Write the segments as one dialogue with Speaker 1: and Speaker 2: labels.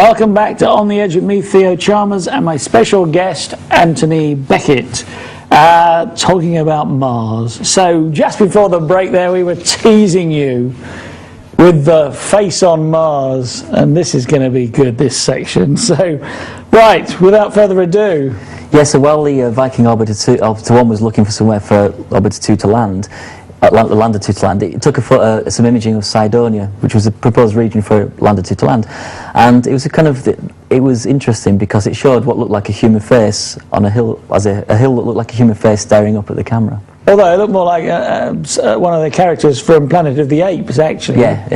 Speaker 1: Welcome back to On the Edge with me, Theo Chalmers, and my special guest, Anthony Beckett, talking about Mars. So just before the break there, we were teasing you with the face on Mars, and this is going to be good, this section. So, right, without further ado.
Speaker 2: Yeah, so while the Viking Orbiter 1 was looking for somewhere for Orbiter 2 to land, Lander 2 to land, it took some imaging of Cydonia, which was a proposed region for Lander 2 to land, and it was it was interesting because it showed what looked like a human face on a hill, a hill that looked like a human face staring up at the camera.
Speaker 1: Although it looked more like one of the characters from Planet of the Apes, actually.
Speaker 2: Yeah,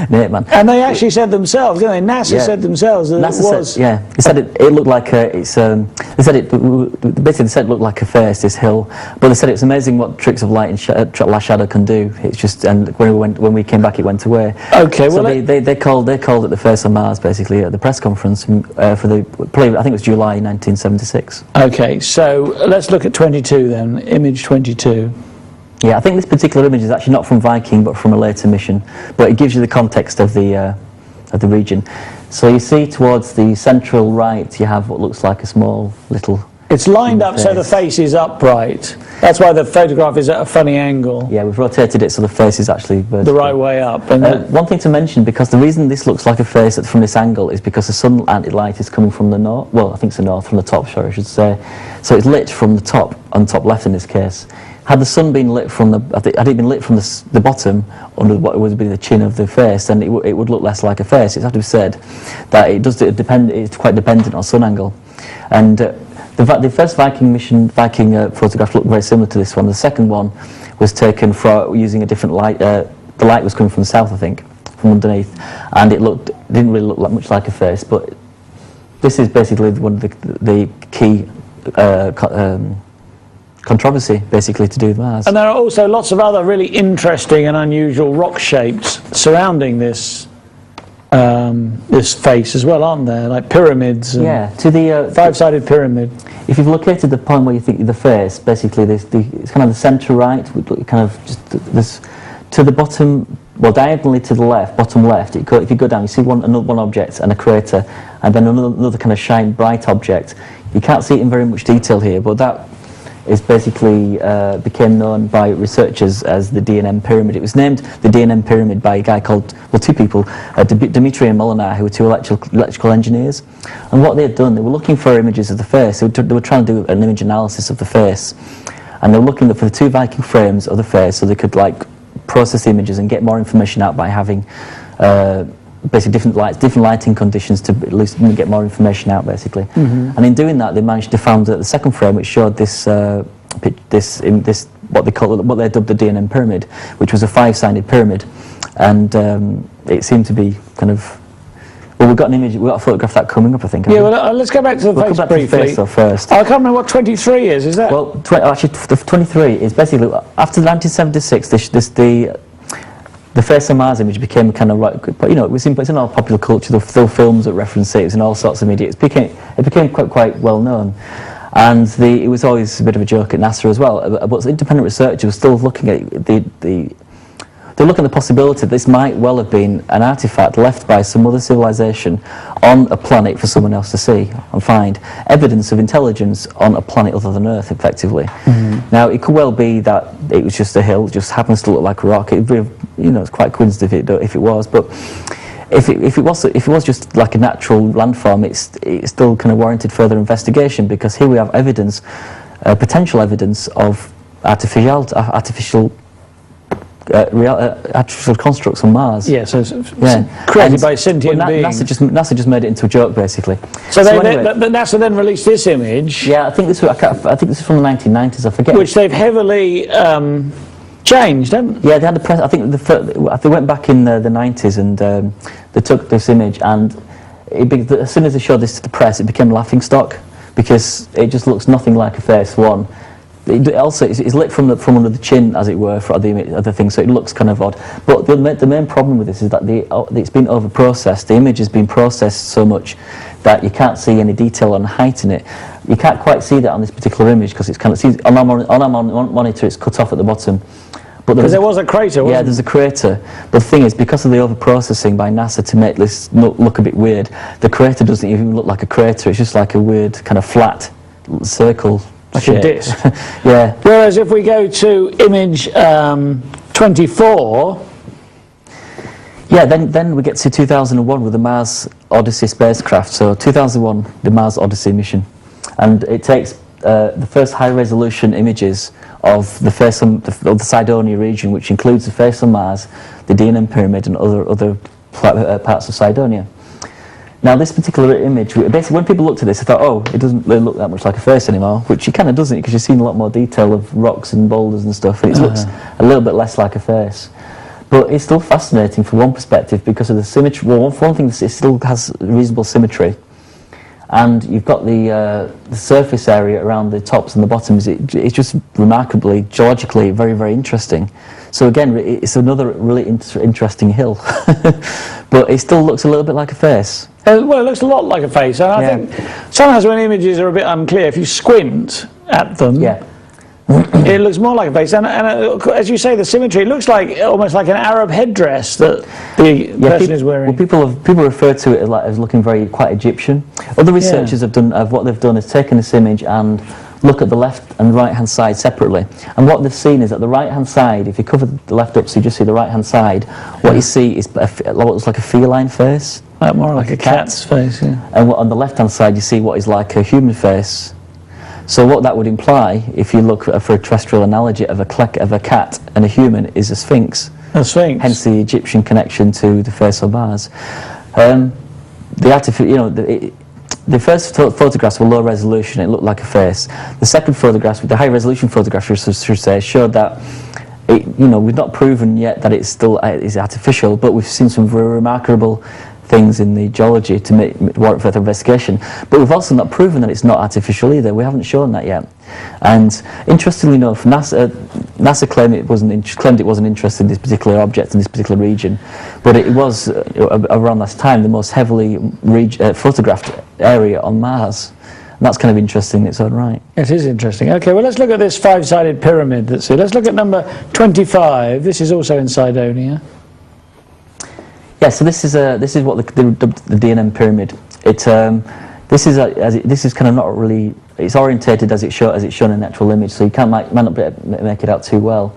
Speaker 2: yeah, man.
Speaker 1: And they actually said themselves, didn't they? NASA said themselves that
Speaker 2: NASA
Speaker 1: it was.
Speaker 2: They said it looked like a. They said it looked like a face, this hill, but they said it's amazing what tricks of light and shadow can do. It's just, and when we came back, it went away.
Speaker 1: Okay,
Speaker 2: so
Speaker 1: well
Speaker 2: they called it the face on Mars, basically, at the press conference for I think it was July 1976.
Speaker 1: Okay, so let's look at 22 then. Image 22.
Speaker 2: Yeah, I think this particular image is actually not from Viking, but from a later mission. But it gives you the context of the region. So you see towards the central right, you have what looks like a small little.
Speaker 1: It's lined up so the face is upright. That's why the photograph is at a funny angle.
Speaker 2: Yeah, we've rotated it so the face is actually vertical.
Speaker 1: The right way up. And
Speaker 2: one thing to mention, because the reason this looks like a face from this angle is because the sunlight light is coming from the north. Well, I think it's the north, from the top, sorry, I should say. So it's lit from the top, on top left in this case. Had the sun been lit from had it been lit from the bottom under what would be the chin of the face, then it would look less like a face. It's had to be said that it's quite dependent on sun angle, and the first Viking photograph looked very similar to this one. The second one was taken using a different light. The light was coming from the south, I think, from underneath, and it didn't really look much like a face. But this is basically one of the key controversy, basically, to do with Mars.
Speaker 1: And there are also lots of other really interesting and unusual rock shapes surrounding this this face as well, aren't there? Like pyramids. And
Speaker 2: yeah, to the
Speaker 1: five-sided pyramid.
Speaker 2: If you've located the point where you think the face, basically, it's kind of the centre right, kind of just this to the bottom. Well, diagonally to the left, bottom left. If you go down, you see one object and a crater, and then another kind of bright object. You can't see it in very much detail here, but that is basically became known by researchers as the D&M pyramid. It was named the D&M pyramid by a guy called, two people, Dimitri and Molinar, who were two electrical engineers. And what they had done, they were looking for images of the face. They were trying to do an image analysis of the face, and they were looking for the two Viking frames of the face, so they could process the images and get more information out by having basically different lighting conditions to at least get more information out, basically. And in doing that, they managed to find the second frame, which showed this what they dubbed the D&M pyramid, which was a five-sided pyramid, and it seemed to be kind of. Well, we've got a photograph of that coming up, I think.
Speaker 1: Yeah, well, let's go back to the face briefly.
Speaker 2: First.
Speaker 1: I can't remember what 23 is. Is that?
Speaker 2: Well, actually, the 23 is basically after 1976. The face on Mars image became kind of but it's in all popular culture. There were still films that reference it. It was in all sorts of media. It became quite well known, and it was always a bit of a joke at NASA as well. But independent researchers were still looking at they're looking at the possibility that this might well have been an artifact left by some other civilization on a planet for someone else to see and find evidence of intelligence on a planet other than Earth, effectively. Now, it could well be that it was just a hill, just happens to look like a rock. It's quite coincidental if it was, but if it was just like a natural landform, it's still kind of warranted further investigation, because here we have evidence, potential evidence of artificial constructs on Mars.
Speaker 1: Yeah, so created by sentient beings.
Speaker 2: NASA just made it into a joke, basically.
Speaker 1: So NASA then released this image.
Speaker 2: Yeah, I think this is from the 1990s. I forget.
Speaker 1: Which they've heavily changed, haven't they?
Speaker 2: Yeah, they had the press. I think they went back in the 90s and they took this image, and as soon as they showed this to the press, it became laughing stock, because it just looks nothing like a face. One. It's lit from under the chin, as it were, for the other things, so it looks kind of odd. But the main problem with this is that it's been over-processed. The image has been processed so much that you can't see any detail on height in it. You can't quite see that on this particular image, because it's kind of on our monitor it's cut off at the bottom. But
Speaker 1: Because there was a crater, wasn't
Speaker 2: yeah, there's a crater. But the thing is, because of the over-processing by NASA to make this look a bit weird, the crater doesn't even look like a crater. It's just like a weird kind of flat circle
Speaker 1: Like
Speaker 2: shape.
Speaker 1: a disc.
Speaker 2: Yeah.
Speaker 1: Whereas if we go to image 24,
Speaker 2: Yeah, then we get to 2001 with the Mars Odyssey spacecraft. So 2001, the Mars Odyssey mission. And it takes the first high-resolution images of the face of the Cydonia region, which includes the face of Mars, the DNM Pyramid, and other parts of Cydonia. Now, this particular image, basically, when people looked at this, they thought, oh, it doesn't really look that much like a face anymore, which it kind of doesn't, because you've seen a lot more detail of rocks and boulders and stuff, and it looks a little bit less like a face. But it's still fascinating from one perspective because of the symmetry. Well, one thing, it still has reasonable symmetry. And you've got the surface area around the tops and the bottoms. It's just remarkably, geologically, very, very interesting. So again, it's another really interesting hill. But it still looks a little bit like a face.
Speaker 1: well, it looks a lot like a face. And I think sometimes when images are a bit unclear, if you squint at them, it looks more like a face. And as you say, the symmetry, it looks like almost like an Arab headdress that the person is wearing.
Speaker 2: Well, people refer to it as looking quite Egyptian. Other researchers have done what they've done is taken this image and look at the left and right hand side separately. And what they've seen is that the right hand side, if you cover the left up so you just see the right hand side, what you see is what looks like a feline face.
Speaker 1: More like a cat's face, yeah.
Speaker 2: And on the left hand side you see what is like a human face. So what that would imply, if you look for a terrestrial analogy of a cat and a human, is a sphinx.
Speaker 1: A sphinx.
Speaker 2: Hence the Egyptian connection to the face of Mars. The first photographs were low resolution, it looked like a face. The second photographs, the high resolution photographs, should say, showed that we've not proven yet that it's still is artificial, but we've seen some very remarkable things in the geology to warrant further investigation. But we've also not proven that it's not artificial either. We haven't shown that yet. And interestingly enough, NASA claimed it wasn't interested in this particular object in this particular region, but it was around this time the most heavily photographed area on Mars. And that's kind of interesting in its own right.
Speaker 1: It is interesting. Okay, well, let's look at this five-sided pyramid. Let's look at number 25. This is also in Cydonia.
Speaker 2: Yeah, so this is what the DNM pyramid. This is kind of not really. It's orientated as it's shown in an actual image, so you might not make it out too well.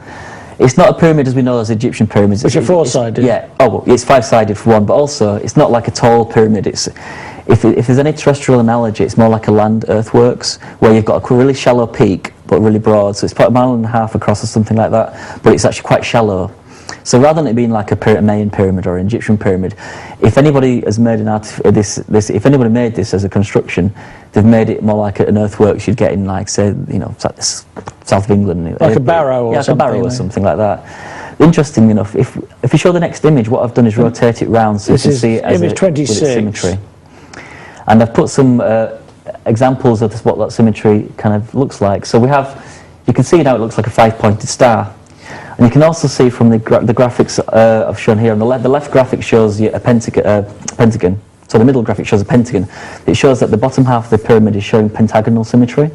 Speaker 2: It's not a pyramid as we know as Egyptian pyramids.
Speaker 1: Which are four-sided.
Speaker 2: It's five-sided for one, but also it's not like a tall pyramid. If there's any terrestrial analogy, it's more like a land earthworks where you've got a really shallow peak but really broad. So it's about 1.5 miles across or something like that, but it's actually quite shallow. So rather than it being like a Mayan pyramid or an Egyptian pyramid, if anybody has made if anybody made this as a construction, they've made it more like an earthworks you'd get in, like, say, south of England,
Speaker 1: like a barrow or something.
Speaker 2: Like a barrow or something like that. Interestingly enough, if you show the next image, what I've done is rotate it round so you can see it as
Speaker 1: image 26.
Speaker 2: with its symmetry. And I've put some examples of what that symmetry kind of looks like. So you can see now it looks like a 5-pointed star. And you can also see from the graphics I've shown here, on the left graphic shows you a pentagon. So the middle graphic shows a pentagon. It shows that the bottom half of the pyramid is showing pentagonal symmetry,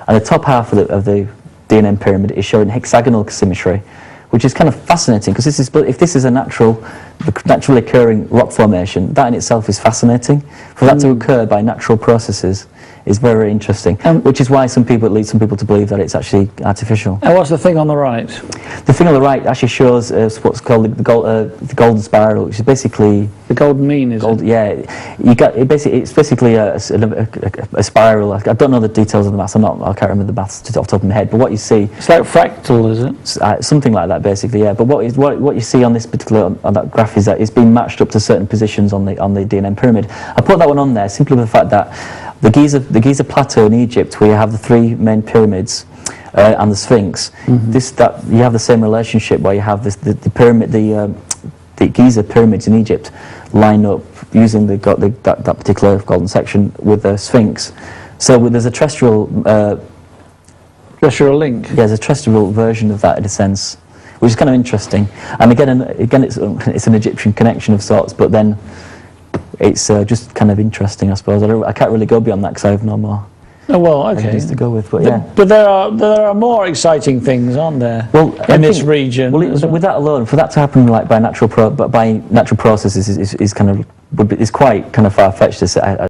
Speaker 2: and the top half of the DNM pyramid is showing hexagonal symmetry, which is kind of fascinating because if this is a naturally occurring rock formation, that in itself is fascinating. For that to occur by natural processes is very, very interesting, which is why it leads some people to believe that it's actually artificial.
Speaker 1: And what's the thing on the right?
Speaker 2: The thing on the right actually shows what's called the golden spiral, which is basically
Speaker 1: the golden mean, is it?
Speaker 2: Yeah, it's basically a spiral. I don't know the details of the maths. I can't remember the maths off the top of my head. But what you see,
Speaker 1: it's like fractal, is it?
Speaker 2: Something like that, basically. Yeah. But what you see on this particular on that graph is that it's been matched up to certain positions on the DNM pyramid. I put that one on there simply for the fact that the Giza plateau in Egypt, where you have the three main pyramids and the Sphinx, you have the same relationship where you have the Giza pyramids in Egypt line up using that particular golden section with the Sphinx. So there's a terrestrial
Speaker 1: link.
Speaker 2: Yeah, there's a terrestrial version of that in a sense, which is kind of interesting. And again, it's an Egyptian connection of sorts, but then it's just kind of interesting, I suppose. I can't really go beyond that because I have no more
Speaker 1: Oh, well, okay.
Speaker 2: to go with, but yeah.
Speaker 1: But there are more exciting things, aren't there?
Speaker 2: Well,
Speaker 1: in this region.
Speaker 2: Well, with that alone, for that to happen like by natural processes is kind of is quite kind of far fetched to say.